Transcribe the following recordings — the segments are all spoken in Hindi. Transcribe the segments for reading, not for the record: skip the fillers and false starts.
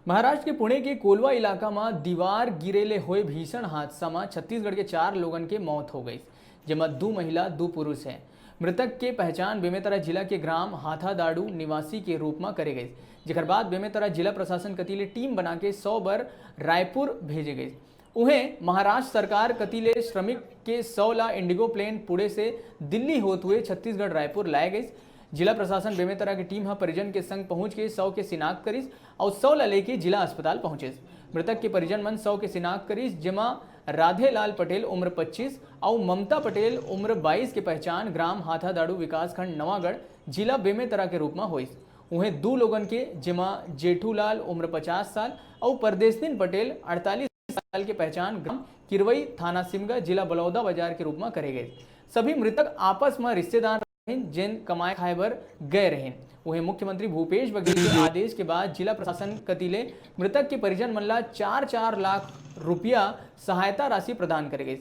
महाराष्ट्र के पुणे के कोलवा इलाका में दीवार गिरेले हुए भीषण हादसा में छत्तीसगढ़ के 4 लोगन के मौत हो गई, जेमा 2 महिला 2 पुरुष हैं। मृतक के पहचान बेमेतरा जिला के ग्राम हाथादाड़ू निवासी के रूप में करे गई, जेकर बाद बेमेतरा जिला प्रशासन कतीले टीम बना के 100 बर रायपुर भेजे गई। उन्हें महाराष्ट्र सरकार कतीले श्रमिक के 100 ला इंडिगो प्लेन पुणे से दिल्ली होते हुए छत्तीसगढ़ रायपुर लाए गए। जिला प्रशासन बेमेतरा की टीम परिजन के संग पहुंच के 100 के शिनाख्त करीस और 100 ला लेके जिला अस्पताल पहुंचे। मृतक के परिजन मन 100 के शिनाख्त करीस, जेमा राधे लाल पटेल उम्र 25 और ममता पटेल उम्र 22 के पहचान ग्राम हाथादाड़ू विकासखंड नवागढ़ जिला बेमेतरा के रूप में हुई। उन्हें 2 लोगन के, जेमा जेठूलाल उम्र 50 साल और परदेसदीन पटेल 48 साल के पहचान ग्राम किरवई थाना सिमगा जिला बलौदा बाजार के रूप में करे गए। सभी मृतक आपस में रिश्तेदार जिन कमाए खाए बर गए रहे। वहीं मुख्यमंत्री भूपेश बघेल के आदेश के बाद जिला प्रशासन कतीले मृतक के परिजन मन ला 4-4 लाख रुपया सहायता राशि प्रदान करे गई।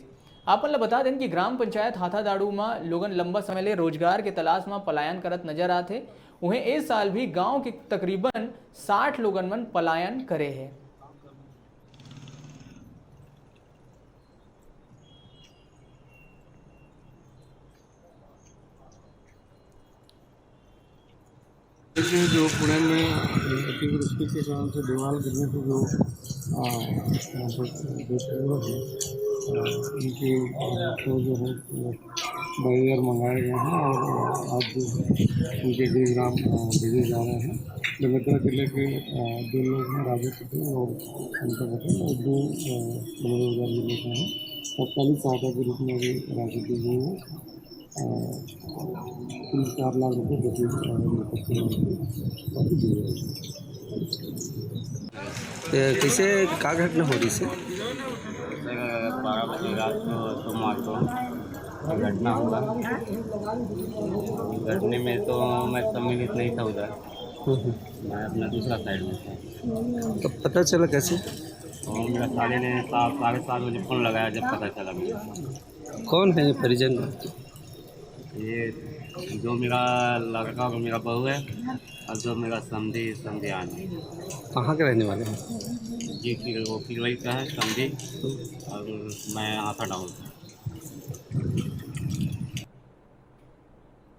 आपन ला बता दें कि ग्राम पंचायत हाथादाड़ू में लोगन लंबा समय ले रोजगार के तलाश में पलायन करत नजर आते। उन्हें इस साल भी गांव के तकरीबन 60 लोगन मन पलायन करे हैं। देखिए, जो पुणे में अतिवृष्टि के कारण से दीवार गिरने से जो लोग हैं उनकी तो जो है बैरियर मंगाए गए हैं और आज जो है उनके गृहग्राम भेजे जा रहे हैं। बेमेतरा जिले के 2 लोग हैं, राजू पटेल और ममता पटेल, और 2 बलौदा जिले के हैं। तत्कालीन सहायता के रूप में भी राशि दी गई है। 3-4 लाख रुपये कैसे क्या घटना हो रही से? 12 बजे रात को सोमवार को घटना हुआ। घटने में तो मैं सम्मिलित नहीं था उधर, मैं अपना दूसरा साइड में था। तो पता चला कैसे? और मेरा साले ने 7-7:30 बजे फ़ोन लगाया जब पता चला मुझे। कौन है ये परिजन? ये जो मेरा लड़का और मेरा बहू है और जो मेरा समधियान है। कहाँ के रहने वाले हैं? जी वो किरवई का है समधी, और मैं हाथादाड़ू।